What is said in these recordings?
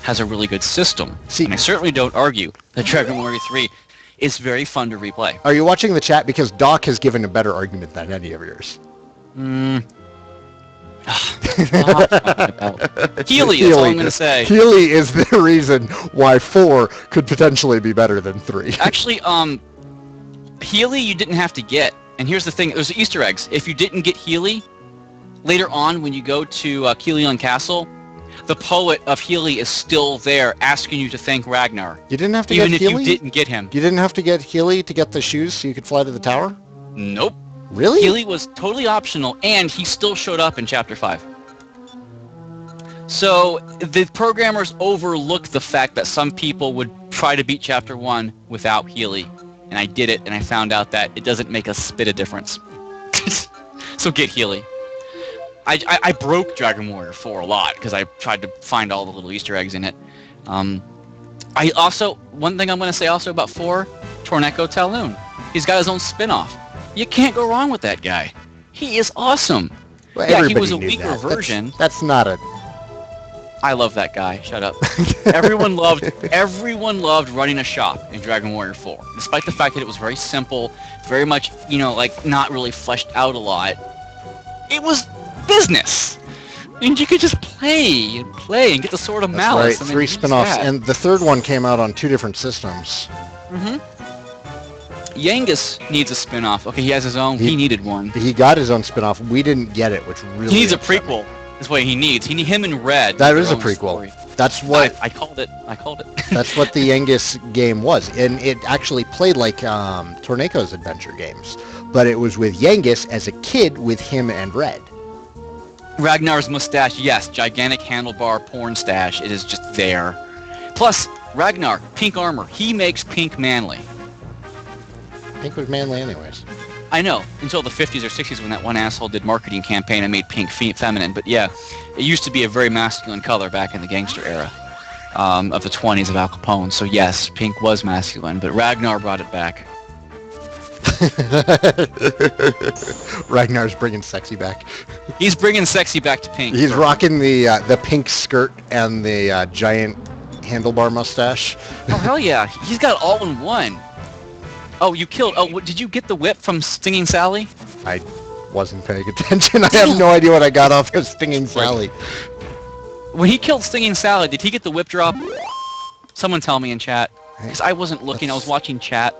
has a really good system. See, and I certainly don't argue that Dragon Warrior 3 is very fun to replay. Are you watching the chat? Because Doc has given a better argument than any of yours. Healy is all I'm going to say. Healy is the reason why 4 could potentially be better than 3. Actually, Healy you didn't have to get. And here's the thing, there's Easter eggs. If you didn't get Healy, later on when you go to Kelion Castle, the poet of Healy is still there asking you to thank Ragnar. You didn't have to get Healy? Even if you didn't get him. You didn't have to get Healy to get the shoes so you could fly to the tower? Nope. Really? Healy was totally optional, and he still showed up in Chapter 5. So the programmers overlooked the fact that some people would try to beat Chapter 1 without Healy. And I did it, and I found out that it doesn't make a spit of difference. So get Healy. I broke Dragon Warrior 4 a lot, because I tried to find all the little Easter eggs in it. One thing I'm going to say also about 4, Torneko Talon. He's got his own spin-off. You can't go wrong with that guy. He is awesome. Well, yeah, he was a weaker version. That's not a... I love that guy. Shut up. Everyone loved running a shop in Dragon Warrior 4, despite the fact that it was very simple, very much, like not really fleshed out a lot. It was business. And you could just play and get the Sword of Malice. That's right, 3 spin-offs, and the third one came out on 2 different systems. Yangus needs a spin-off. Okay, he has his own. He needed one. He got his own spin-off. We didn't get it, which really He needs a prequel. That's what he needs. Him and Red. That is a prequel. Story. That's what... I called it. That's what the Yangus game was. And it actually played like Torneko's adventure games. But it was with Yangus as a kid with him and Red. Ragnar's mustache, yes. Gigantic handlebar porn stash. It is just there. Plus, Ragnar, pink armor. He makes pink manly. Pink was manly anyways. I know, until the 50s or 60s when that one asshole did marketing campaign and made pink feminine. But yeah, it used to be a very masculine color back in the gangster era of the 20s of Al Capone. So yes, pink was masculine, but Ragnar brought it back. Ragnar's bringing sexy back. He's bringing sexy back to pink. He's rocking the pink skirt and the giant handlebar mustache. Oh, hell yeah. He's got all in one. Oh, you killed... Oh, did you get the whip from Stinging Sally? I wasn't paying attention. I have no idea what I got off of Stinging Sally. When he killed Stinging Sally, did he get the whip drop? Someone tell me in chat. Because I wasn't looking. I was watching chat.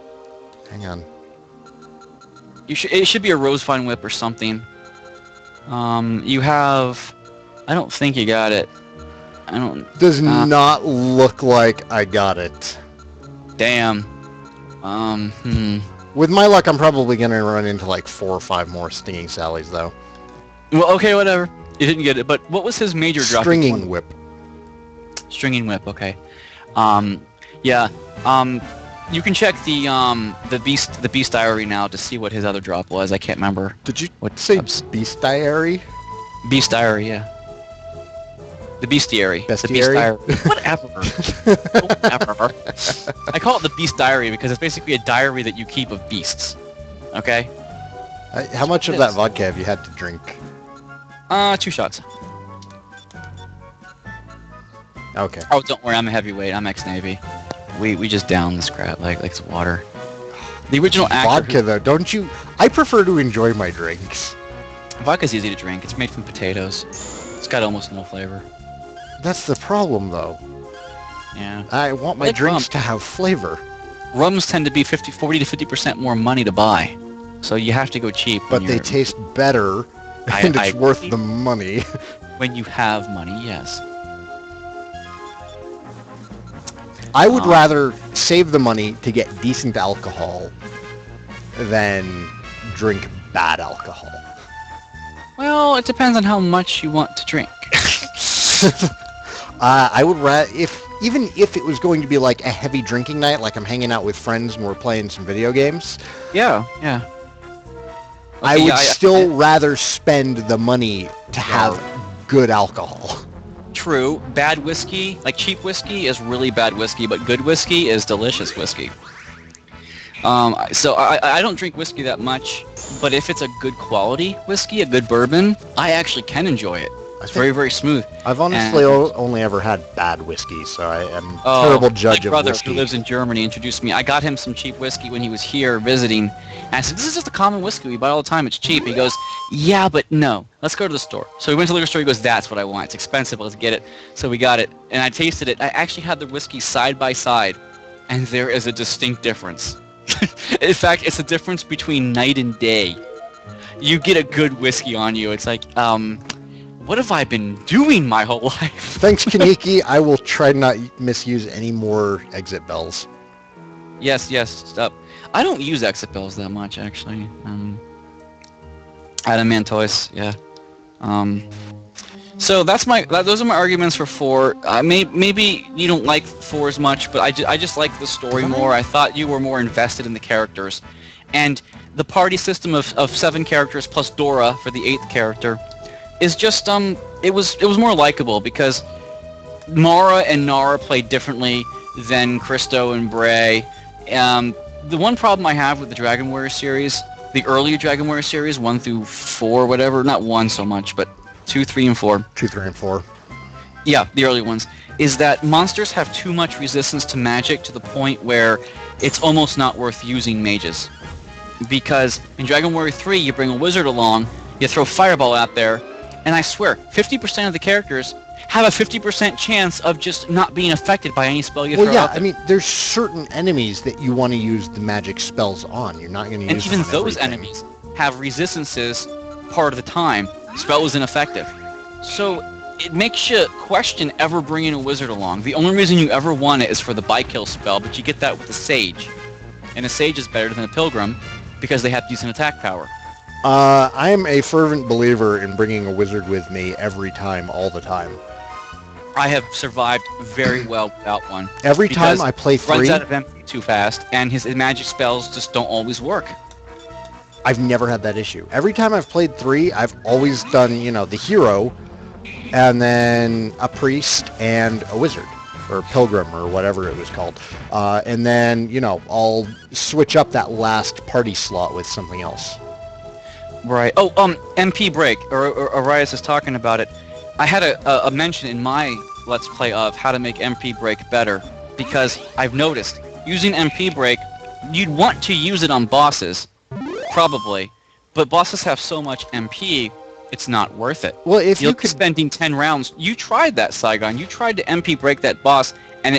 Hang on. It should be a Rosevine whip or something. You have... I don't think you got it. Does not look like I got it. Damn. With my luck, I'm probably going to run into like 4 or 5 more Stinging Sallys, though. Well, okay, whatever. You didn't get it, but what was his major drop? Stringing Whip. Stringing Whip, okay. Yeah. You can check the Beast Diary now to see what his other drop was. I can't remember. Did you say Beast Diary? Beast Diary, yeah. The Bestiary. Bestiary? The Beast Diary. Whatever. I call it the Beast Diary because it's basically a diary that you keep of beasts. Okay? How much of that vodka have you had to drink? 2 shots. Okay. Oh, don't worry, I'm a heavyweight. I'm ex-Navy. We just down this crap like it's water. The original actor... Vodka, though, don't you... I prefer to enjoy my drinks. Vodka's easy to drink. It's made from potatoes. It's got almost no flavor. That's the problem, though. Yeah. I want my drinks to have flavor. Rums tend to be 40 to 50% more money to buy. So you have to go cheap. But they taste better, and it's worth the money. When you have money, yes. I would rather save the money to get decent alcohol than drink bad alcohol. Well, it depends on how much you want to drink. I would rather, even if it was going to be like a heavy drinking night, like I'm hanging out with friends and we're playing some video games. Yeah. Okay, I would still rather spend the money to have good alcohol. True. Bad whiskey, like cheap whiskey, is really bad whiskey, but good whiskey is delicious whiskey. So I don't drink whiskey that much, but if it's a good quality whiskey, a good bourbon, I actually can enjoy it. It's very, very smooth. I've honestly only ever had bad whiskey, so I am a terrible judge of My brother, whiskey. who lives in Germany, introduced me. I got him some cheap whiskey when he was here visiting. And I said, this is just a common whiskey we buy all the time. It's cheap. He goes, yeah, but no. Let's go to the store. So we went to the liquor store. He goes, that's what I want. It's expensive. Let's get it. So we got it. And I tasted it. I actually had the whiskey side by side. And there is a distinct difference. In fact, it's a difference between night and day. You get a good whiskey on you. It's like, what have I been doing my whole life? Thanks, Kaneki. I will try not misuse any more exit bells. Yes. I don't use exit bells that much, actually. Adamantoise, yeah. So those are my arguments for 4. Maybe you don't like 4 as much, but I just like the story more. I thought you were more invested in the characters. And the party system of 7 characters plus Dora for the 8th character is just it was more likable because Mara and Nara played differently than Christo and Bray. The one problem I have with the Dragon Warrior series, the earlier Dragon Warrior series, 1 through 4, whatever, not 1 so much, but 2, 3, and 4. 2, 3, and 4. Yeah, the early ones, is that monsters have too much resistance to magic to the point where it's almost not worth using mages. Because in Dragon Warrior 3, you bring a wizard along, you throw Fireball out there, and I swear, 50% of the characters have a 50% chance of just not being affected by any spell you throw out there. I mean, there's certain enemies that you want to use the magic spells on. You're not going to use them on and even those everything. enemies have resistances part of the time. Spell is ineffective. So it makes you question ever bringing a wizard along. The only reason you ever want it is for the by-kill spell, but you get that with a sage. And a sage is better than a pilgrim because they have decent attack power. I am a fervent believer in bringing a wizard with me every time, all the time. I have survived very well without one. Every time I play 3... runs out of MP too fast, and his magic spells just don't always work. I've never had that issue. Every time I've played 3, I've always done, the hero, and then a priest and a wizard, or pilgrim, or whatever it was called. And then, I'll switch up that last party slot with something else. Right. Oh, MP break, or Arias is talking about it. I had a mention in my Let's Play of how to make MP break better, because I've noticed, using MP break, you'd want to use it on bosses, probably, but bosses have so much MP, it's not worth it. Well, if You're you could... spending 10 rounds, you tried that, Saigan, you tried to MP break that boss, and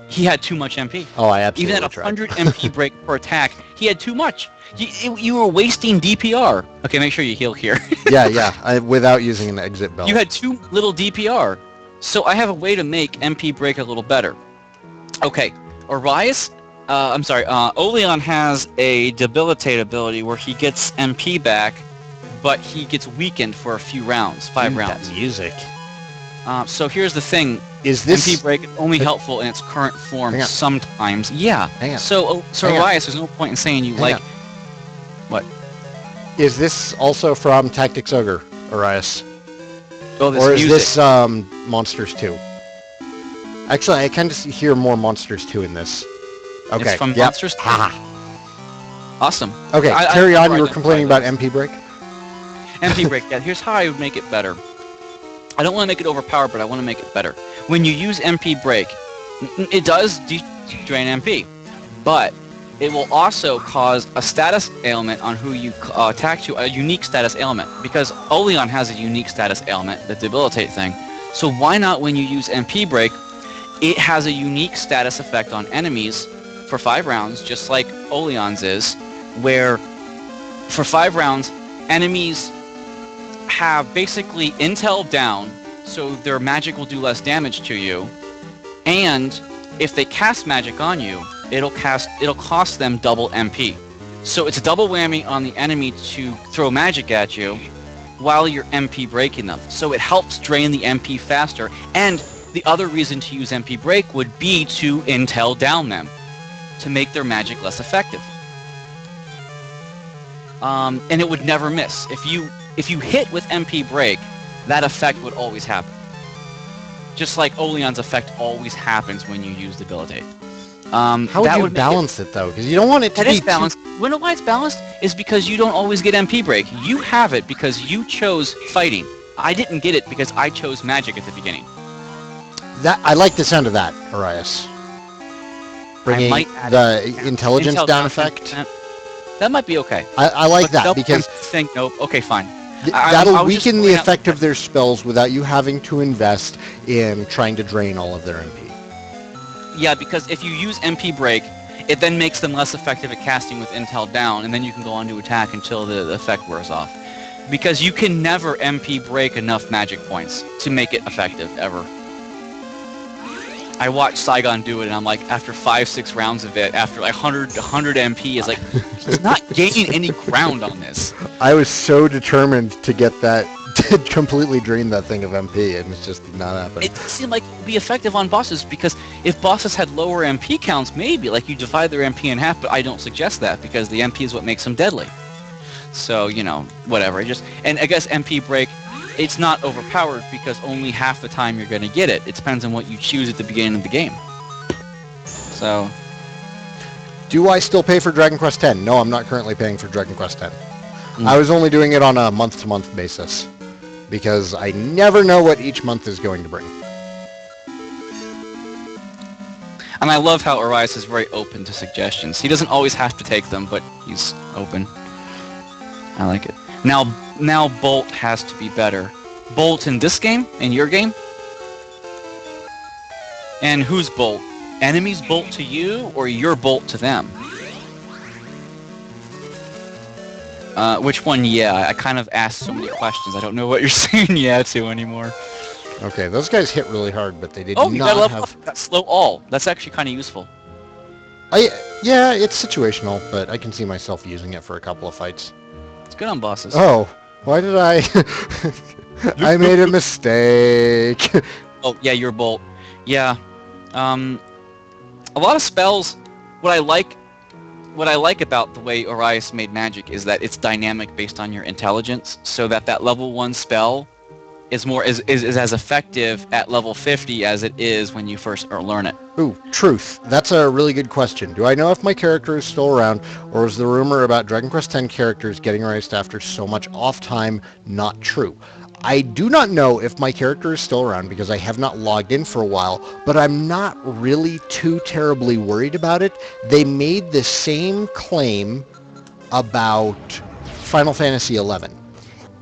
he had too much MP. Oh, I absolutely Even at tried. 100 MP break per attack, he had too much. You were wasting DPR. Okay, make sure you heal here. yeah, without using an exit bell. You had too little DPR. So I have a way to make MP break a little better. Okay, Orias, Oleon has a debilitate ability where he gets MP back, but he gets weakened for a few rounds, 5 rounds. That music. So here's the thing. Is this... MP break is only helpful in its current form sometimes. Yeah. Hang on. So Orias, there's no point in saying you like... What? Is this also from Tactics Ogre, Arias? Oh, this or is music. this Monsters 2? Actually, I kind of hear more Monsters 2 in this. Okay. It's from Monsters 2. Awesome. Okay, carry on. You were complaining about MP break? MP break, yeah. Here's how I would make it better. I don't want to make it overpowered, but I want to make it better. When you use MP break, it does drain MP, but it will also cause a status ailment on who you attack to, a unique status ailment, because Oleon has a unique status ailment, the debilitate thing. So why not, when you use MP break, it has a unique status effect on enemies for 5 rounds, just like Oleon's is, where for 5 rounds, enemies have basically intel down, so their magic will do less damage to you, and if they cast magic on you, it'll cost them double MP. So it's a double whammy on the enemy to throw magic at you while you're MP breaking them. So it helps drain the MP faster, and the other reason to use MP break would be to intel down them, to make their magic less effective. And it would never miss. If you hit with MP break, that effect would always happen. Just like Oleon's effect always happens when you use debilitate. How would you balance it though? Because you don't want it to be... It is balanced. You know why it's balanced? Is because you don't always get MP break. You have it because you chose fighting. I didn't get it because I chose magic at the beginning. That I like the sound of that, Arias. Bringing might add the intelligence Intel down down effect. 10%. That might be okay. I like But that double because think nope. Okay, fine. that'll I was just weaken the throwing out effect of suggestions. their spells without you having to invest in trying to drain all of their MP. Yeah, because if you use MP break, it then makes them less effective at casting with Intel down, and then you can go on to attack until the effect wears off. Because you can never MP break enough magic points to make it effective, ever. I watched Saigan do it, and I'm like, after 5-6 rounds of it, after like 100 MP, it's like, he's not gaining any ground on this. I was so determined to get that, to completely drain that thing of MP, and it's just not happening. It seemed like it would be effective on bosses, because if bosses had lower MP counts, maybe, like you divide their MP in half, but I don't suggest that, because the MP is what makes them deadly. So, you know, whatever. And I guess MP break, it's not overpowered because only half the time you're going to get it. It depends on what you choose at the beginning of the game. So, Do I still pay for Dragon Quest X? No, I'm not currently paying for Dragon Quest X. Mm. I was only doing it on a month-to-month basis because I never know what each month is going to bring. and I love how Arias is very open to suggestions. He doesn't always have to take them, but he's open. I like it. Now Bolt has to be better. Bolt in this game? In your game? And who's Bolt? Enemies bolt to you, or your bolt to them? Which one? Yeah, I kind of asked so many questions. I don't know what you're saying yeah to anymore. Okay, those guys hit really hard, but they did Oh, you gotta not level have... up that slow all. That's actually kind of useful. Yeah, it's situational, but I can see myself using it for a couple of fights. It's good on bosses. Oh, why did I... I made a mistake. Oh, yeah, your bolt. Yeah. A lot of spells, what I like about the way Arias made magic is that it's dynamic based on your intelligence, so that level 1 spell is as effective at level 50 as it is when you first learn it. Ooh, truth. That's a really good question. Do I know if my character is still around, or is the rumor about Dragon Quest X characters getting erased after so much off time not true? I do not know if my character is still around because I have not logged in for a while, but I'm not really too terribly worried about it. They made the same claim about Final Fantasy XI,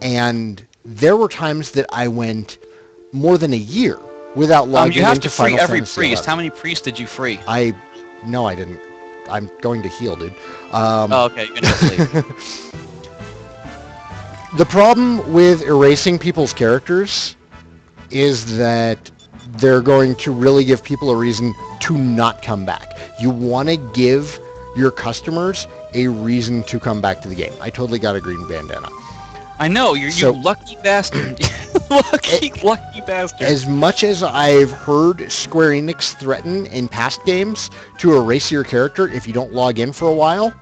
and there were times that I went more than a year without logging You have into to free Final every Fantasy priest. XI. How many priests did you free? No, I didn't. I'm going to heal, dude. Oh, okay, you're gonna sleep. The problem with erasing people's characters is that they're going to really give people a reason to not come back. You want to give your customers a reason to come back to the game. I totally got a green bandana. I know, you So- lucky bastard. lucky bastard. As much as I've heard Square Enix threaten in past games to erase your character if you don't log in for a while,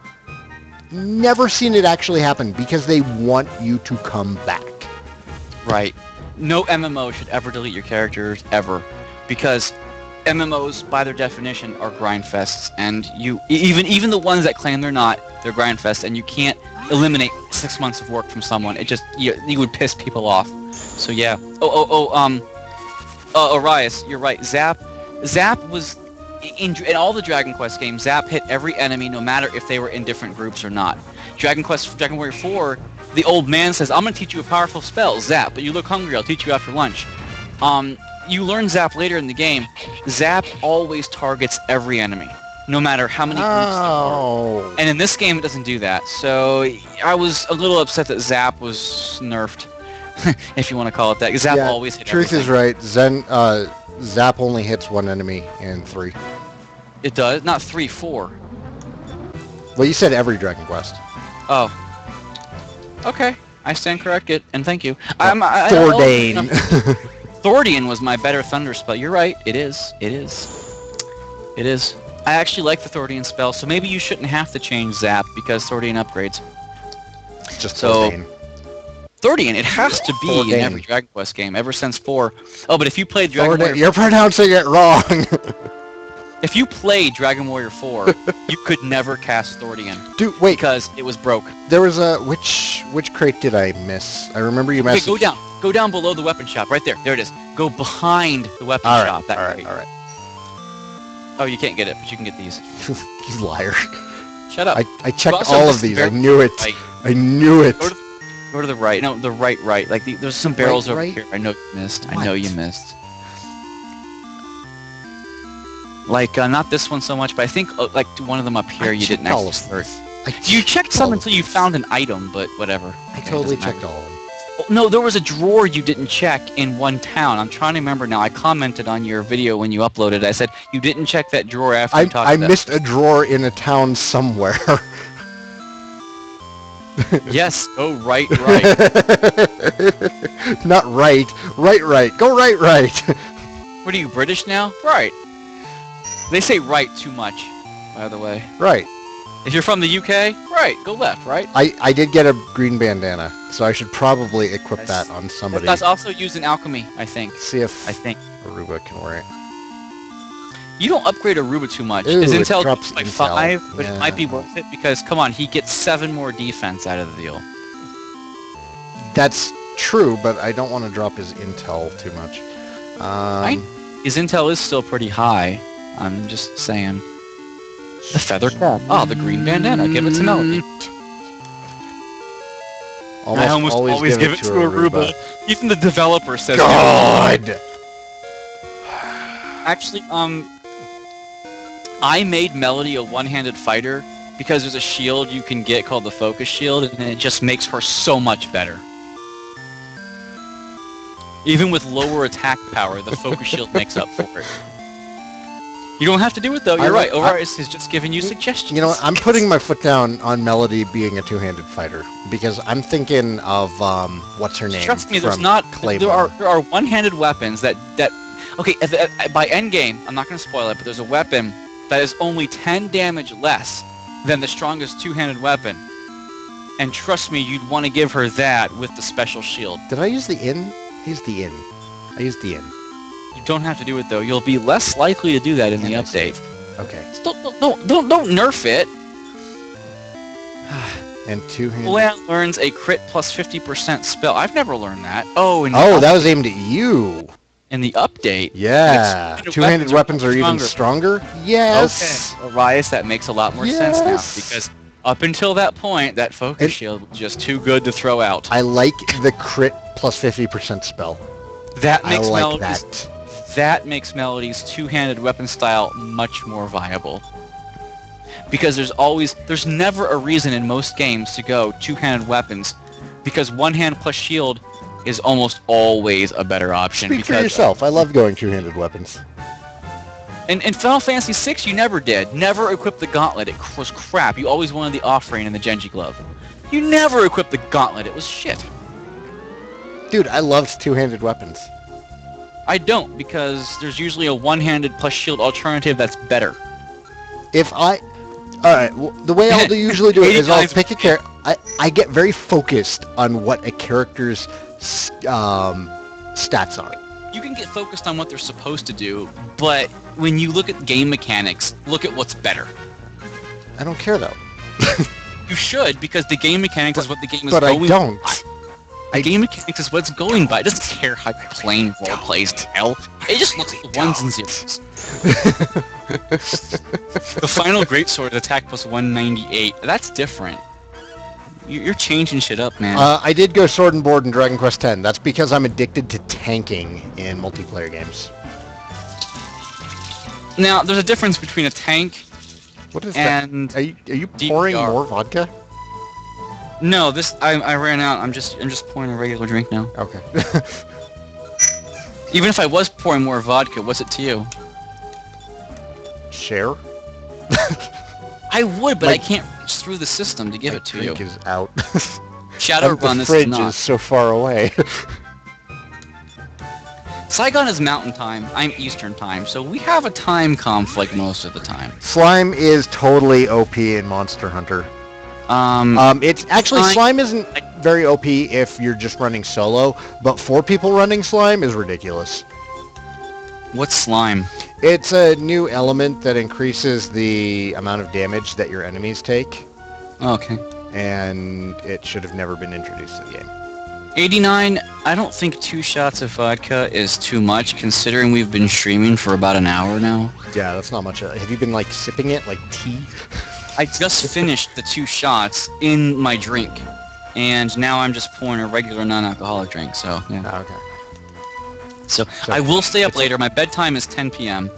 never seen it actually happen because they want you to come back. Right. No MMO should ever delete your characters, ever. Because MMOs, by their definition, are grind fests, and you even the ones that claim they're not, they're grind fests, and you can't eliminate 6 months of work from someone. It just, you would piss people off. So yeah. Arias, you're right. Zap was... In all the Dragon Quest games, Zap hit every enemy no matter if they were in different groups or not. Dragon Warrior 4, the old man says, I'm going to teach you a powerful spell, Zap, but you look hungry, I'll teach you after lunch. You learn Zap later in the game. Zap always targets every enemy, no matter how many groups there are. And in this game, it doesn't do that. So I was a little upset that Zap was nerfed, if you want to call it that. Zap always hit Truth everything. is right. Zap only hits one enemy in 3. It does? Not 3, 4. Well, you said every Dragon Quest. Oh. Okay. I stand corrected, and thank you. Thordane. Thordian was my better thunder spell. You're right. It is. It is. I actually like the Thordian spell, so maybe you shouldn't have to change Zap because Thordian upgrades. Just So- Thordane. Thordian, it has to be in Thordane. every Dragon Quest game ever since 4. Oh, but if you played Dragon Warrior... You're pronouncing it wrong. If you played Dragon Warrior 4, you could never cast Thordian Dude, wait. because it was broke. There was a which crate did I miss? I remember you Okay, messaged. go down below the weapon shop, right there. There it is. Go behind the weapon All shop. right, That all crate. right. Oh, you can't get it, but you can get these. You liar. Shut up. I checked Also, all this of these. barrel- I knew it. Right. I knew it. Go to the right. No, the right. Like there's some barrels over right? here. I know you missed. What? I know you missed. Like not this one so much, but I think like one of them up here I you didn't checked all actually of start. these. You checked some until you found an item, but whatever. I Okay, totally doesn't checked matter. all of them. No, there was a drawer you didn't check in one town. I'm trying to remember now. I commented on your video when you uploaded. I said you didn't check that drawer after you talked I about missed a drawer in a town somewhere. Yes, go right. Not right. Right. Go right. What are you, British now? Right. They say right too much, by the way. Right. If you're from the UK, right. Go left, right? I did get a green bandana, so I should probably equip that on somebody. That's also used in alchemy, I think. See if I think. Aruba can wear it. You don't upgrade Aruba too much. Ooh, His it intel drops is like intel. 5, but Yeah. it might be worth it because, come on, he gets 7 more defense out of the deal. That's true, but I don't want to drop his intel too much. Right? His intel is still pretty high. I'm just saying. The feather cap. Oh, the green bandana. Give it to Melody. I almost always give it to Aruba. Even the developer says God! Actually, I made Melody a one-handed fighter because there's a shield you can get called the Focus Shield, and it just makes her so much better. Even with lower attack power, the Focus Shield makes up for it. You don't have to do it, though. You're right. Ovaris is just giving you suggestions. You know what? I'm putting my foot down on Melody being a two-handed fighter because I'm thinking of what's her name? Trust me, there's from not. Claymore. There are one-handed weapons that. Okay, by end game, I'm not going to spoil it, but there's a weapon that is only 10 damage less than the strongest two-handed weapon. And trust me, you'd want to give her that with the special shield. Did I use the in? Use the in. I used the in. You don't have to do it though. You'll be less likely to do that in the And I update. Okay. Don't nerf it. And two-handed. Luan learns a crit plus 50% spell. I've never learned that. Oh, Oh, that was aimed at you. in the update. Yeah. Two-handed Two-handed weapons are even stronger. Yes. Okay, Arias, that makes a lot more sense now Yes. because up until that point, that focus shield was just too good to throw out. I like the crit plus 50% spell. That I makes like Melody's that. that makes Melody's two-handed weapon style much more viable. Because there's never a reason in most games to go two-handed weapons, because one hand plus shield is almost always a better option. Speak for because yourself. I love going two-handed weapons. in Final Fantasy VI, you never did. Never equipped the gauntlet. It was crap. You always wanted the off-rain and the Genji glove. You never equipped the gauntlet. It was shit. Dude, I loved two-handed weapons. I don't, because there's usually a one-handed plus shield alternative that's better. If I... Alright, well, the way I'll usually do it is I'll 89 pick a character... I get very focused on what a character's stats are. You can get focused on what they're supposed to do, but when you look at game mechanics, look at what's better. I don't care, though. You should, because the game mechanics is what the game is But going I don't. by. The game mechanics is what's going by. It doesn't care how plain role plays tell. It just looks at the ones and zeros. The final greatsword attack plus 198. That's different. You're changing shit up, man. I did go sword and board in Dragon Quest X. That's because I'm addicted to tanking in multiplayer games. Now, there's a difference between a tank What is and... that? Are you pouring DPR. more vodka? No, I ran out. I'm just pouring a regular drink now. Okay. Even if I was pouring more vodka, what's it to you? Share? I would, but My- I can't reach through the system to give My it to you. drink is out. Shadowrun the is fridge not. is so far away. Saigan is mountain time. I'm eastern time, so we have a time conflict most of the time. Slime is totally OP in Monster Hunter. It's actually Slime isn't very OP if you're just running solo, but 4 people running Slime is ridiculous. What's slime? It's a new element that increases the amount of damage that your enemies take, Oh, okay. and it should have never been introduced to the game. 89, I don't think 2 shots of vodka is too much, considering we've been streaming for about an hour now. Yeah, that's not much. Have you been, like, sipping it like tea? I just finished the 2 shots in my drink, and now I'm just pouring a regular non-alcoholic drink, so, yeah. Oh, okay. So I will stay up later. My bedtime is 10 p.m.,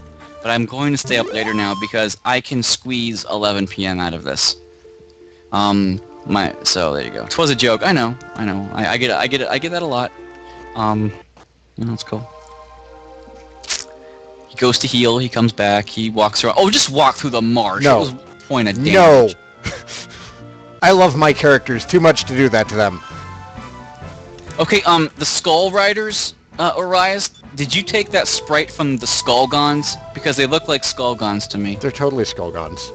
but I'm going to stay up later now because I can squeeze 11 p.m. out of this. So there you go. It was a joke. I know. I get that a lot. It's cool. He goes to heal. He comes back. He walks around. Oh, just walk through the marsh. No. It was point of damage. No. I love my characters too much to do that to them. Okay. The Skull Riders. Orias, did you take that sprite from the Skullgons? Because they look like Skullgons to me. They're totally Skullgons.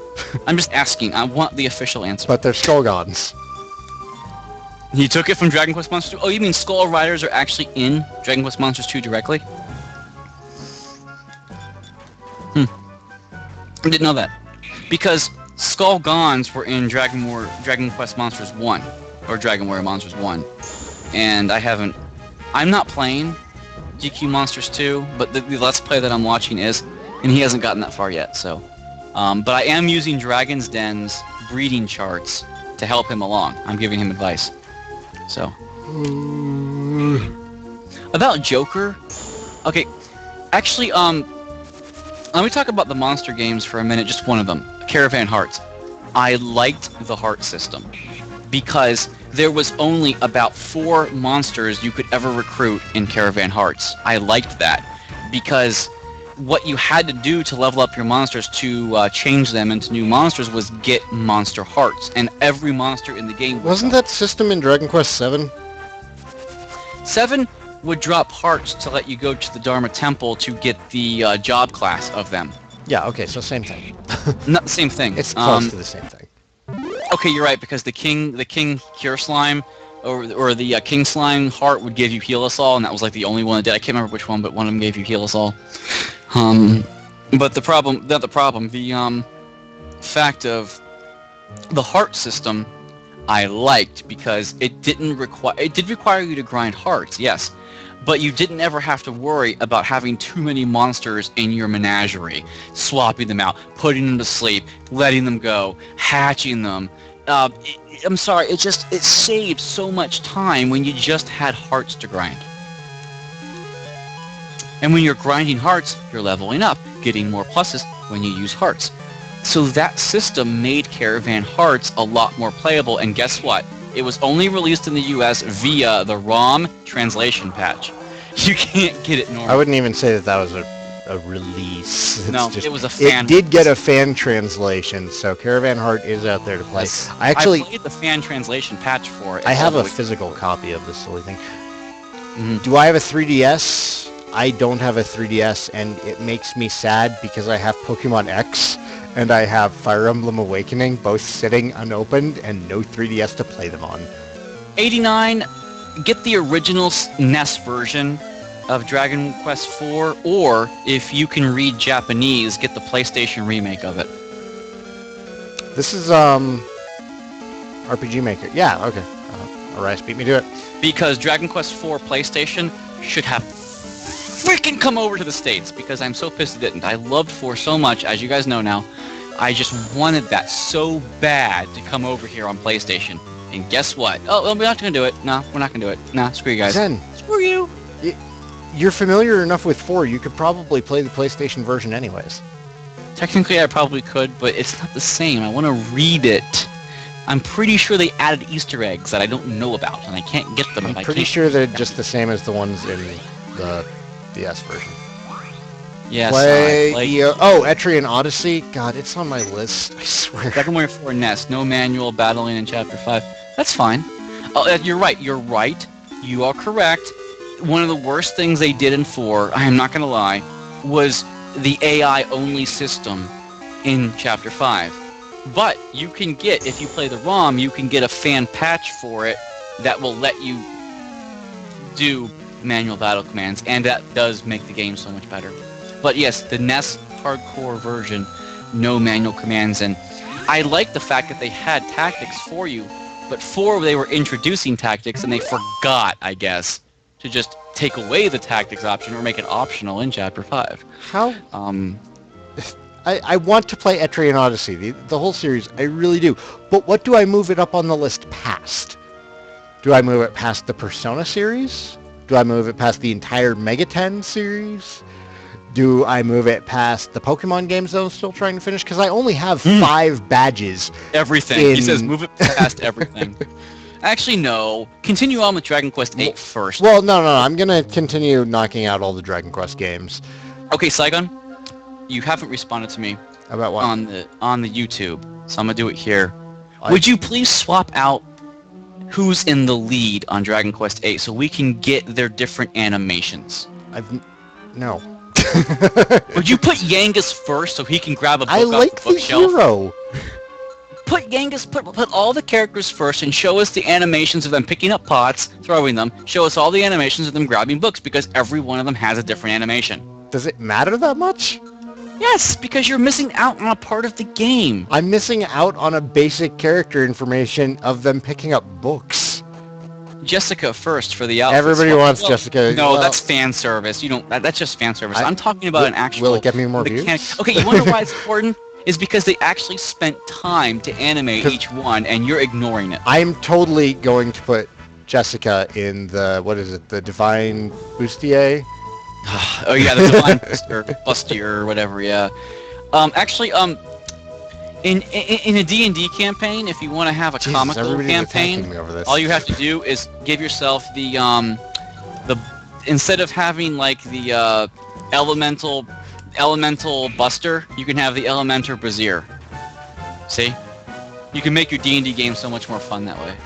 I'm just asking. I want the official answer. But they're Skullgons. You took it from Dragon Quest Monsters 2? Oh, you mean Skull Riders are actually in Dragon Quest Monsters 2 directly? I didn't know that. Because Skullgons were in Dragon Quest Monsters 1. Or Dragon Warrior Monsters 1. And I'm not playing GQ Monsters 2, but the Let's Play that I'm watching is, and he hasn't gotten that far yet, so. But I am using Dragon's Den's breeding charts to help him along. I'm giving him advice. So. About Joker, okay, actually, let me talk about the monster games for a minute, just one of them, Caravan Hearts. I liked the heart system, because there was only about 4 monsters you could ever recruit in Caravan Hearts. I liked that, because what you had to do to level up your monsters to change them into new monsters was get monster hearts, and every monster in the game Wasn't that system in Dragon Quest 7? 7 would drop hearts to let you go to the Dharma Temple to get the job class of them. Yeah, okay, so same thing. Not the same thing. It's close to the same thing. Okay, you're right, because the king cure slime or the king slime heart would give you heal us all, and that was like the only one that did. I can't remember which one, but one of them gave you heal us all. But the fact of the heart system I liked, because it did require you to grind hearts, yes, but you didn't ever have to worry about having too many monsters in your menagerie, swapping them out, putting them to sleep, letting them go, hatching them. I'm sorry, it saved so much time when you just had hearts to grind. And when you're grinding hearts, you're leveling up, getting more pluses when you use hearts. So that system made Caravan Hearts a lot more playable, and guess what? It was only released in the US via the ROM translation patch. You can't get it normally. I wouldn't even say that was a release. It was a fan. It did get a fan translation, so Caravan Heart is out there to play. Yes. I played the fan translation patch for it. I have a physical copy of this silly thing. Mm-hmm. Do I have a 3DS? I don't have a 3DS, and it makes me sad because I have Pokemon X and I have Fire Emblem Awakening, both sitting unopened, and no 3DS to play them on. 89, get the original NES version of Dragon Quest IV, or if you can read Japanese, get the PlayStation remake of it. This is RPG Maker. Yeah, okay. Orias beat me to it. Because Dragon Quest IV PlayStation should have freaking come over to the States, because I'm so pissed it didn't. I loved 4 so much, as you guys know now. I just wanted that so bad to come over here on PlayStation. And guess what? Oh, well, we're not going to do it. No, we're not going to do it. Nah, screw you guys. Zen, screw you. You're familiar enough with 4, you could probably play the PlayStation version anyways. Technically, I probably could, but it's not the same. I want to read it. I'm pretty sure they added Easter eggs that I don't know about, and I can't get them. I'm pretty sure they're just the same as the ones in the DS version. Yes. Etrian Odyssey. God, it's on my list. I swear. Dragon Warrior 4 NES. No manual battling in Chapter 5. That's fine. Oh, you're right. You're right. You are correct. One of the worst things they did in 4, I am not going to lie, was the AI-only system in Chapter 5. But you can get, if you play the ROM, you can get a fan patch for it that will let you do manual battle commands, and that does make the game so much better. But yes, the NES hardcore version, no manual commands, and I like the fact that they had tactics for you, but 4 they were introducing tactics and they forgot, I guess, to just take away the tactics option or make it optional in Chapter 5. How? I want to play Etrian Odyssey, the whole series, I really do. But what do I move it up on the list past? Do I move it past the Persona series? Do I move it past the entire Megaten series? Do I move it past the Pokemon games that I'm still trying to finish? Because I only have 5 badges. Everything. He says move it past everything. Actually, no. Continue on with Dragon Quest VIII first. Well, no. I'm going to continue knocking out all the Dragon Quest games. Okay, Saigan, you haven't responded to me. About what? On the YouTube, so I'm going to do it here. Would you please swap out who's in the lead on Dragon Quest VIII so we can get their different animations? No. Would you put Yangus first so he can grab a book I off like the bookshelf? hero. Put Yangus, put all the characters first and show us the animations of them picking up pots, throwing them. Show us all the animations of them grabbing books because every one of them has a different animation. Does it matter that much? Yes, because you're missing out on a part of the game. I'm missing out on a basic character information of them picking up books. Jessica first for the outfit. Everybody wants Jessica. No, that's fan service. You don't. That's just fan service. I'm talking about an actual. Will it get me more views? Okay, you wonder why it's important? Is because they actually spent time to animate each one, and you're ignoring it. I'm totally going to put Jessica in the the Divine Bustier. Oh yeah, the Divine Bustier or whatever. Yeah. Actually, in a D&D campaign, if you want to have a comical campaign, all you have to do is give yourself the instead of having like the elemental Buster, you can have the Elementor Brazier. See? You can make your D&D game so much more fun that way.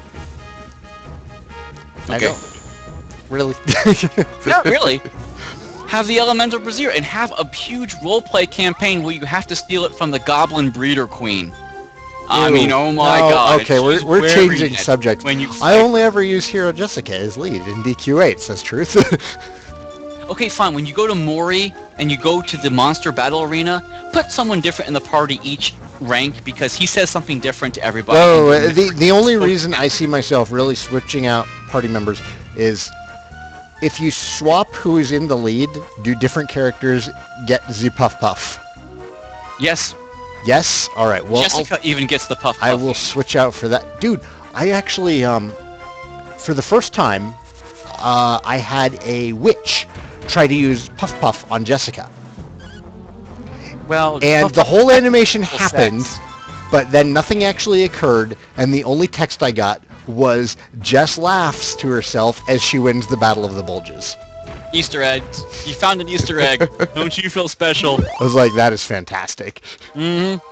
Okay. Really? Yeah, really. Have the Elemental Brazier and have a huge roleplay campaign where you have to steal it from the Goblin Breeder Queen. I mean, oh my god. Okay, we're changing subject. When you I only ever use Hero Jessica as lead in DQ8, says truth. Okay, fine. When you go to Mori and you go to the monster battle arena, put someone different in the party each rank because he says something different to everybody. Oh, the only reason I see myself really switching out party members is if you swap who is in the lead, do different characters get the Puff Puff? Yes. Yes? All right. Well, Jessica even gets the Puff Puff. I will switch out for that. Dude, I actually, for the first time, I had a witch try to use Puff Puff on Jessica. Well, and the whole animation happened, but then nothing actually occurred, and the only text I got was Jess laughs to herself as she wins the Battle of the Bulges. Easter eggs. You found an Easter egg. Don't you feel special? I was like, that is fantastic. Mm-hmm.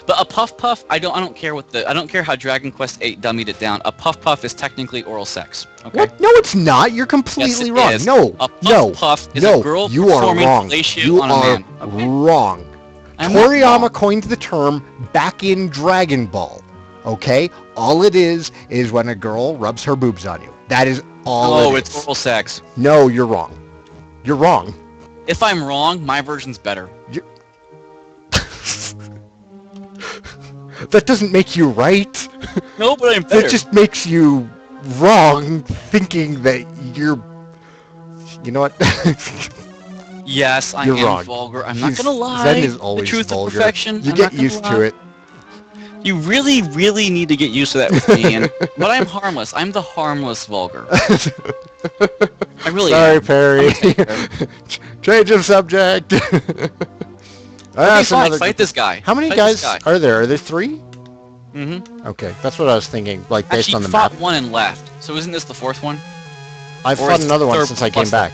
But a Puff Puff, I don't care I don't care how Dragon Quest VIII dummied it down. A Puff Puff is technically oral sex. Okay? What? No, it's not. You're completely wrong. Is. No, a Puff is a girl you are wrong. You on are a man. Okay? Wrong. Toriyama coined the term back in Dragon Ball. Okay? All it is when a girl rubs her boobs on you. That is all it is. Oh, it's oral sex. No, you're wrong. You're wrong. If I'm wrong, my version's better. That doesn't make you right. No, but I'm better. That just makes you wrong, thinking that you're... You know what? Yes, I am wrong. Vulgar. I'm not gonna lie. Zen is always the truth vulgar. Of perfection. You get used to it. You really, really need to get used to that with me. But I'm harmless. I'm the harmless vulgar. I really Sorry, am. Perry. Change of subject. Okay, fine. Fight this guy. How many guys are there? Are there 3? Mm-hmm. Okay, that's what I was thinking. Like based on the map. map. Fought one and left. So isn't this the 4th one? I've fought another one since I came back.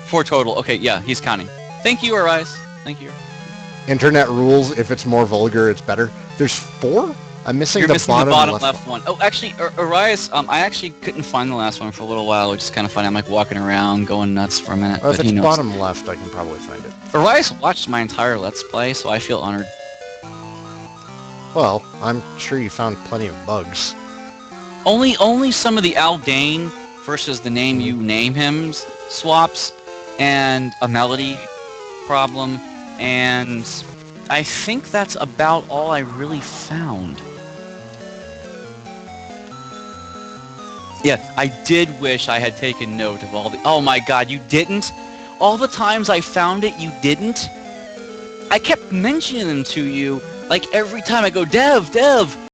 4 total. Okay, yeah, he's counting. Thank you, Arise. Thank you. Internet rules. If it's more vulgar, it's better. There's 4? I'm missing You're the missing bottom left one. Oh, actually, Arias, I actually couldn't find the last one for a little while, which is kind of funny. I'm like walking around, going nuts for a minute. Well, if it's bottom left, I can probably find it. Arias watched my entire Let's Play, so I feel honored. Well, I'm sure you found plenty of bugs. Only some of the Aldane versus the name you name him swaps. and a melody problem, and I think that's about all I really found. Yeah, I did wish I had taken note of all the... Oh my god, you didn't? All the times I found it, you didn't? I kept mentioning them to you, like every time I go, Dev, Dev,